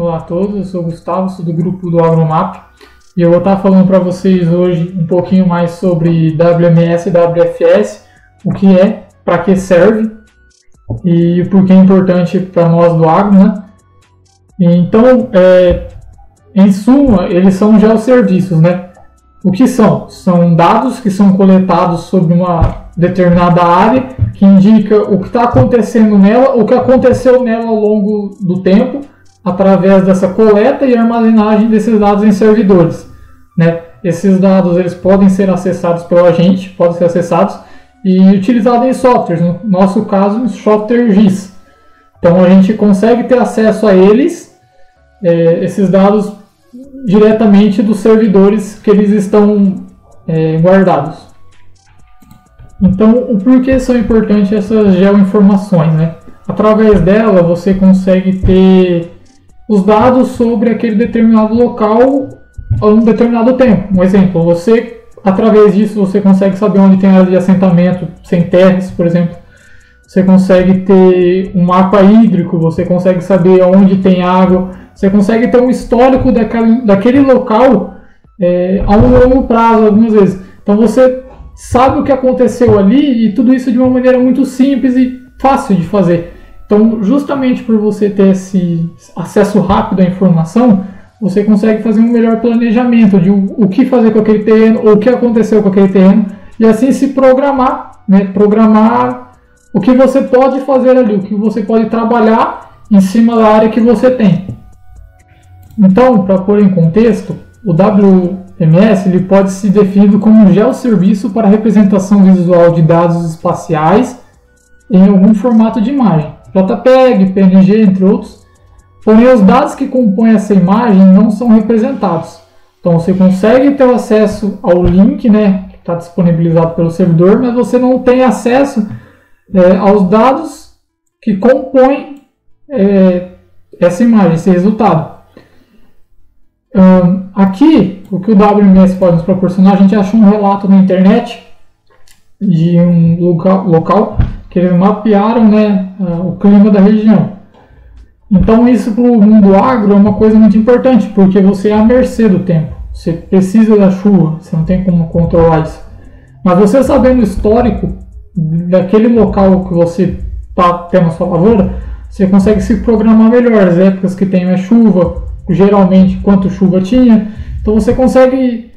Olá a todos, eu sou o Gustavo, sou do grupo do AgroMap e eu vou estar falando para vocês hoje um pouquinho mais sobre WMS e WFS, o que é, para que serve e por que é importante para nós do agro, né? Então, em suma, eles são geosserviços, né? O que são? São dados que são coletados sobre uma determinada área que indica o que está acontecendo nela, o que aconteceu nela ao longo do tempo, através dessa coleta e armazenagem desses dados em servidores, né? Esses dados eles podem ser acessados pela gente, podem ser acessados e utilizados em softwares, no nosso caso em software GIS. Então a gente consegue ter acesso a eles, esses dados diretamente dos servidores que eles estão guardados. Então, o porquê são importantes essas geoinformações, né? Através dela, você consegue ter os dados sobre aquele determinado local a um determinado tempo. Um exemplo, através disso, você consegue saber onde tem área de assentamento sem terras, por exemplo. Você consegue ter um mapa hídrico, você consegue saber onde tem água, você consegue ter um histórico daquele local a um longo prazo, algumas vezes. Então, você sabe o que aconteceu ali e tudo isso de uma maneira muito simples e fácil de fazer. Então, justamente por você ter esse acesso rápido à informação, você consegue fazer um melhor planejamento de o que fazer com aquele terreno ou o que aconteceu com aquele terreno e assim se programar, né? Programar o que você pode fazer ali, o que você pode trabalhar em cima da área que você tem. Então, para pôr em contexto, o WMS ele pode ser definido como um geosserviço para representação visual de dados espaciais em algum formato de imagem, JPEG, PNG, entre outros. Porém, os dados que compõem essa imagem não são representados. Então, você consegue ter acesso ao link, né, que está disponibilizado pelo servidor, mas você não tem acesso aos dados que compõem essa imagem, esse resultado. Aqui, o que o WMS pode nos proporcionar, a gente achou um relato na internet de um local que eles mapearam, né, o clima da região. Então isso para o mundo agro é uma coisa muito importante, porque você é à mercê do tempo. Você precisa da chuva, você não tem como controlar isso. Mas você sabendo o histórico daquele local que você está tendo a sua lavoura, você consegue se programar melhor, as épocas que tem mais chuva, geralmente quanto chuva tinha. Então você consegue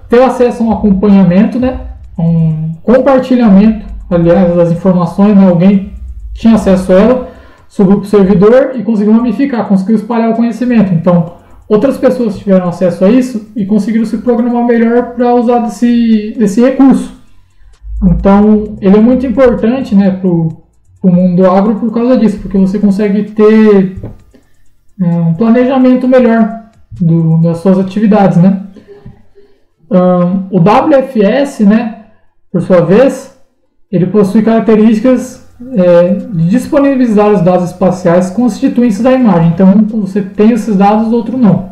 ter acesso a um acompanhamento, né? Um compartilhamento, aliás, das informações, né? Alguém tinha acesso a ela, subiu para o servidor e conseguiu ramificar, conseguiu espalhar o conhecimento. Então, outras pessoas tiveram acesso a isso e conseguiram se programar melhor para usar desse recurso. Então, ele é muito importante, né, para o mundo agro por causa disso, porque você consegue ter um planejamento melhor das suas atividades, né? O WFS, né, por sua vez, ele possui características de disponibilizar os dados espaciais constituintes da imagem. Então, você tem esses dados, outro não.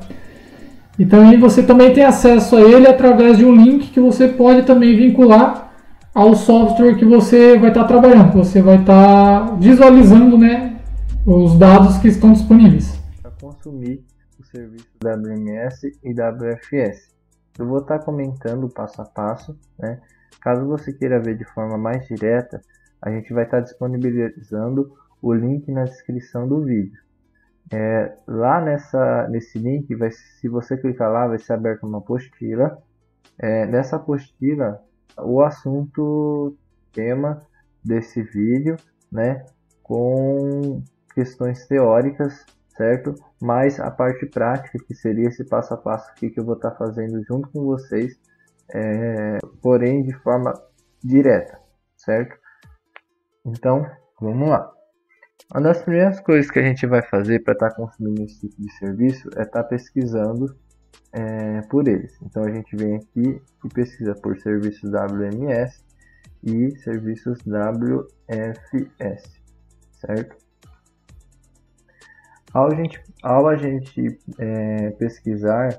Então, aí você também tem acesso a ele através de um link que você pode também vincular ao software que você vai estar trabalhando, que você vai estar visualizando, né, os dados que estão disponíveis. Para consumir o serviço WMS e WFS, eu vou estar comentando passo a passo, né? Caso você queira ver de forma mais direta, a gente vai estar disponibilizando o link na descrição do vídeo. Lá nesse link, se você clicar lá, vai ser aberta uma apostila. Nessa apostila, o assunto, tema desse vídeo, né, com questões teóricas, certo? Mais a parte prática, que seria esse passo a passo aqui que eu vou estar fazendo junto com vocês, porém de forma direta, certo? Então, vamos lá. Uma das primeiras coisas que a gente vai fazer para estar consumindo esse tipo de serviço é estar pesquisando por eles. Então a gente vem aqui e pesquisa por serviços WMS e serviços WFS, certo? Ao a gente pesquisar,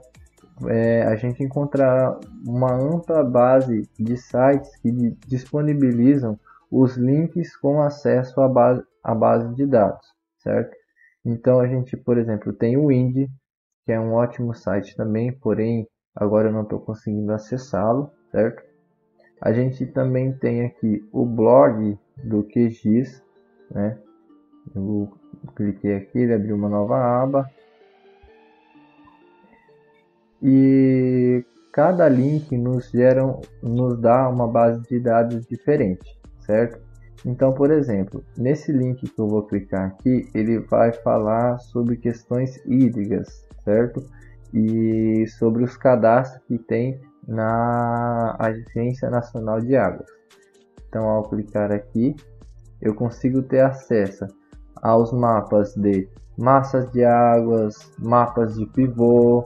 a gente encontrar uma ampla base de sites que disponibilizam os links com acesso à base de dados, certo? Então a gente, por exemplo, tem o Indy, que é um ótimo site também, porém agora eu não estou conseguindo acessá-lo, certo? A gente também tem aqui o blog do QGIS, né? Eu cliquei aqui, ele abriu uma nova aba. E cada link nos dá uma base de dados diferente, certo? Então, por exemplo, nesse link que eu vou clicar aqui, ele vai falar sobre questões hídricas, certo? E sobre os cadastros que tem na Agência Nacional de Águas. Então, ao clicar aqui, eu consigo ter acesso aos mapas de massas de águas, mapas de pivô,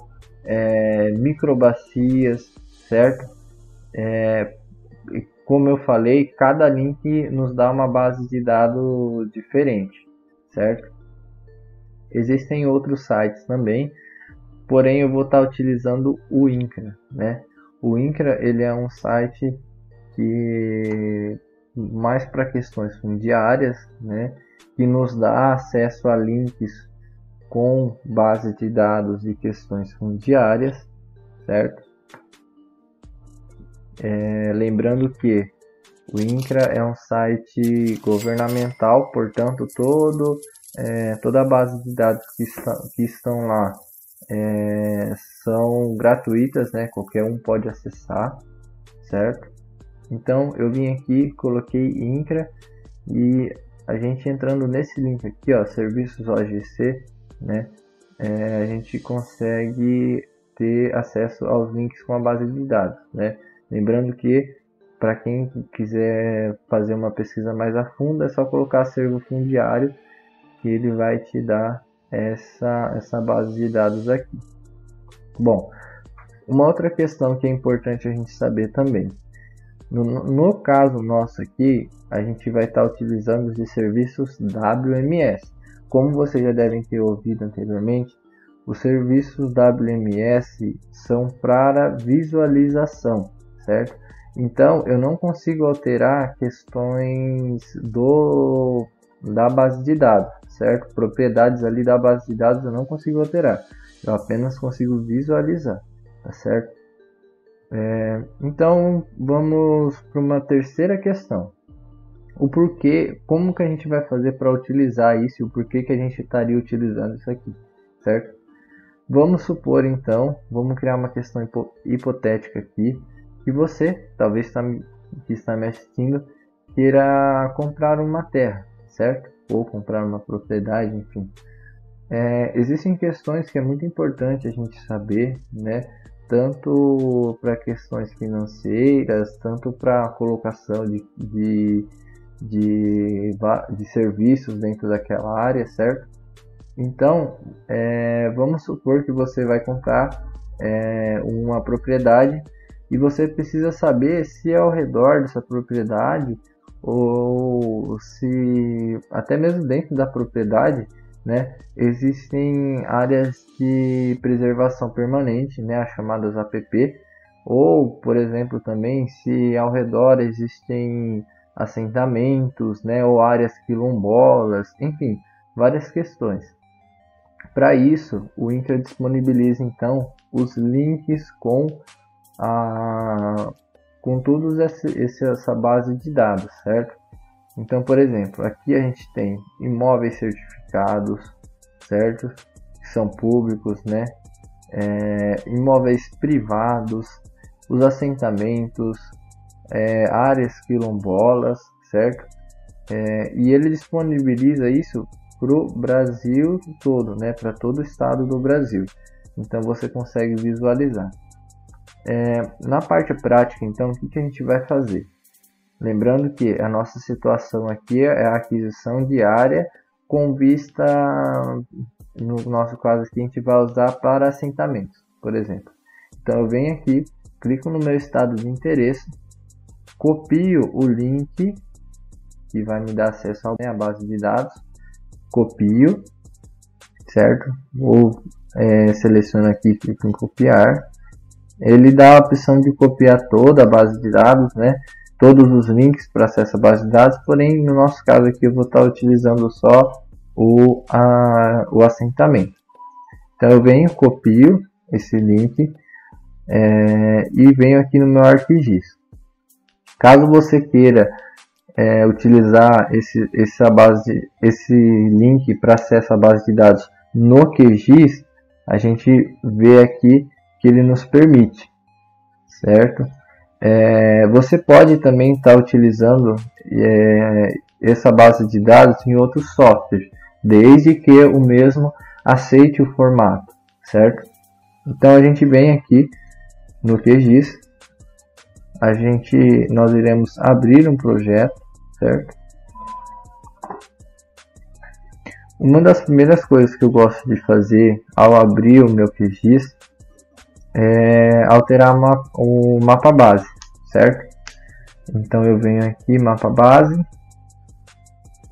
microbacias, certo? Como eu falei, cada link nos dá uma base de dados diferente, certo? Existem outros sites também, porém eu vou estar utilizando o INCRA, né? O INCRA, ele é um site que mais para questões fundiárias, né? Que nos dá acesso a links com base de dados de questões fundiárias, certo? Lembrando que o INCRA é um site governamental, portanto toda a base de dados que estão lá são gratuitas, né? Qualquer um pode acessar, certo? Então eu vim aqui, coloquei INCRA e a gente entrando nesse link aqui, ó, serviços OGC, né? A gente consegue ter acesso aos links com a base de dados, né? Lembrando que para quem quiser fazer uma pesquisa mais a fundo, é só colocar acervo fundiário que ele vai te dar essa base de dados aqui. Bom, uma outra questão que é importante a gente saber também. No caso nosso aqui, a gente vai estar utilizando os serviços WMS. Como vocês já devem ter ouvido anteriormente, os serviços WMS são para visualização, certo? Então, eu não consigo alterar questões da base de dados, certo? Propriedades ali da base de dados eu não consigo alterar. Eu apenas consigo visualizar, tá certo? Então, vamos para uma terceira questão. O porquê, como que a gente vai fazer para utilizar isso e o porquê que a gente estaria utilizando isso aqui, certo? Vamos supor então, vamos criar uma questão hipotética aqui, que você, talvez que está me assistindo, queira comprar uma terra, certo? Ou comprar uma propriedade, enfim. Existem questões que é muito importante a gente saber, né? Tanto para questões financeiras, tanto para a colocação de serviços dentro daquela área, certo? Então, vamos supor que você vai comprar uma propriedade e você precisa saber se ao redor dessa propriedade ou se até mesmo dentro da propriedade, né, existem áreas de preservação permanente, né, as chamadas APP, ou, por exemplo, também se ao redor existem assentamentos, né, ou áreas quilombolas, enfim, várias questões. Para isso, o INCRA disponibiliza então os links com toda essa base de dados, certo? Então, por exemplo, aqui a gente tem imóveis certificados, certo? Que são públicos, né? Imóveis privados, os assentamentos, áreas quilombolas, certo? E ele disponibiliza isso para o Brasil todo, né? Para todo o estado do Brasil. Então você consegue visualizar. Na parte prática, então, o que a gente vai fazer? Lembrando que a nossa situação aqui é a aquisição de área com vista, no nosso caso aqui, a gente vai usar para assentamentos, por exemplo. Então eu venho aqui, clico no meu estado de interesse, copio o link que vai me dar acesso à base de dados, copio, certo? Ou seleciono aqui, clico em copiar. Ele dá a opção de copiar toda a base de dados, né? Todos os links para acesso à base de dados, porém no nosso caso aqui eu vou estar utilizando só o assentamento. Então eu venho, copio esse link e venho aqui no meu ArcGIS. Caso você queira utilizar esse link para acesso à base de dados no QGIS, a gente vê aqui que ele nos permite, certo? Você pode também estar utilizando essa base de dados em outros softwares, desde que o mesmo aceite o formato, certo? Então a gente vem aqui no QGIS, nós iremos abrir um projeto, certo? Uma das primeiras coisas que eu gosto de fazer ao abrir o meu QGIS é alterar o mapa base, certo? Então eu venho aqui, mapa base,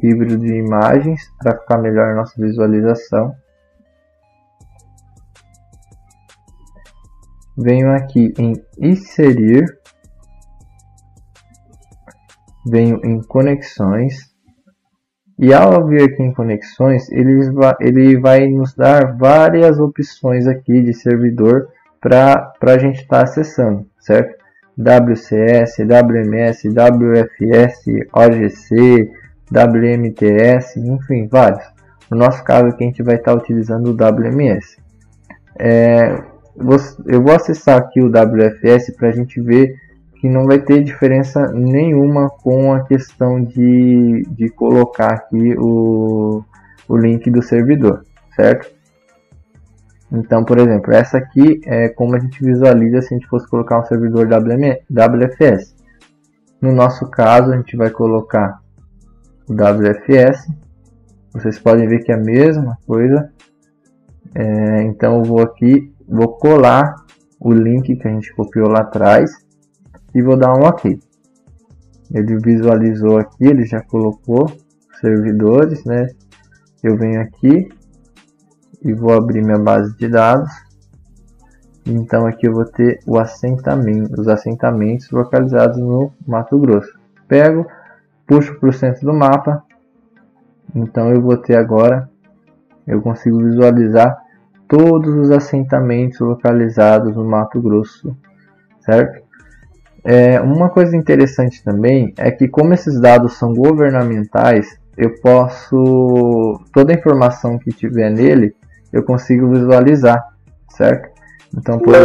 híbrido de imagens, para ficar melhor a nossa visualização. Venho aqui em inserir, venho em conexões, e ao vir aqui em conexões, ele vai nos dar várias opções aqui de servidor para a gente estar acessando, certo? WCS, WMS, WFS, OGC, WMTS, enfim, vários. No nosso caso aqui a gente vai estar utilizando o WMS. Eu vou acessar aqui o WFS para a gente ver que não vai ter diferença nenhuma com a questão de colocar aqui o link do servidor, certo? Então, por exemplo, essa aqui é como a gente visualiza se a gente fosse colocar um servidor WFS. No nosso caso, a gente vai colocar o WFS. Vocês podem ver que é a mesma coisa. Então, eu vou aqui, vou colar o link que a gente copiou lá atrás e vou dar um OK. Ele visualizou aqui, ele já colocou servidores, né? Eu venho aqui e vou abrir minha base de dados. Então aqui eu vou ter os assentamentos localizados no Mato Grosso. Pego, puxo para o centro do mapa. Então eu vou ter agora, eu consigo visualizar todos os assentamentos localizados no Mato Grosso, certo? Uma coisa interessante também é que, como esses dados são governamentais, toda a informação que tiver nele, eu consigo visualizar, certo? Então, por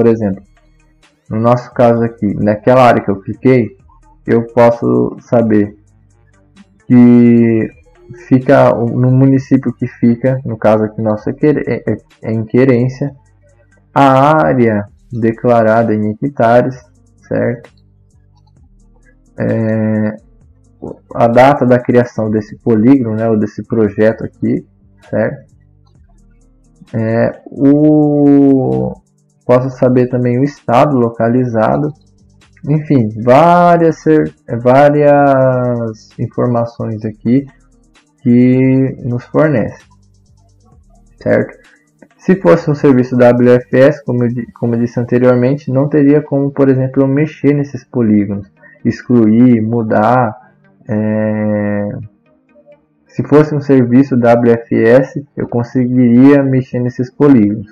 exemplo, no nosso caso aqui, naquela área que eu cliquei, eu posso saber que fica no município que fica, no caso aqui nosso é em Querência, a área declarada em hectares, certo? A data da criação desse polígono, né, ou desse projeto aqui, certo? Posso saber também o estado localizado, enfim, várias informações aqui que nos fornece, certo? Se fosse um serviço WFS, como eu disse anteriormente, não teria como, por exemplo, eu mexer nesses polígonos, excluir, mudar. Se fosse um serviço WFS, eu conseguiria mexer nesses polígonos.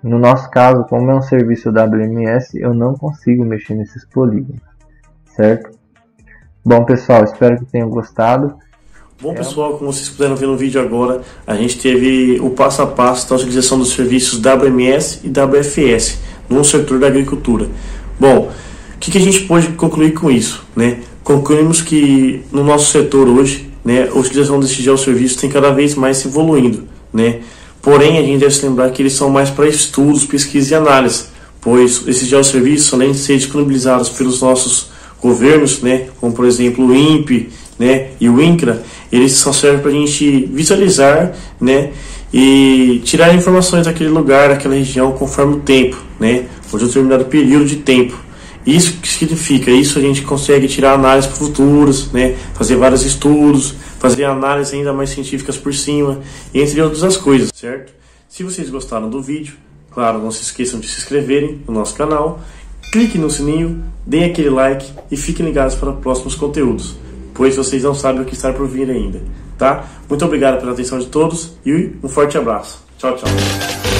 No nosso caso, como é um serviço WMS, eu não consigo mexer nesses polígonos, certo? Bom, pessoal, espero que tenham gostado. Bom, pessoal, como vocês puderam ver no vídeo agora, a gente teve o passo a passo da utilização dos serviços WMS e WFS no setor da agricultura. Bom, o que a gente pode concluir com isso, né? Concluímos que no nosso setor hoje, né, a utilização desses geosserviços tem cada vez mais se evoluindo, né? Porém, a gente deve se lembrar que eles são mais para estudos, pesquisa e análise, pois esses geosserviços, além de serem disponibilizados pelos nossos governos, né, como por exemplo o INPE, né, e o INCRA, eles só servem para a gente visualizar, né, e tirar informações daquele lugar, daquela região, conforme o tempo, né, por um determinado período de tempo. Isso que significa? Isso a gente consegue tirar análises futuras, né, fazer vários estudos, fazer análises ainda mais científicas por cima, entre outras coisas, certo? Se vocês gostaram do vídeo, claro, não se esqueçam de se inscreverem no nosso canal, clique no sininho, deem aquele like e fiquem ligados para próximos conteúdos. pois vocês não sabem o que está por vir ainda, tá? Muito obrigado pela atenção de todos e um forte abraço. Tchau, tchau.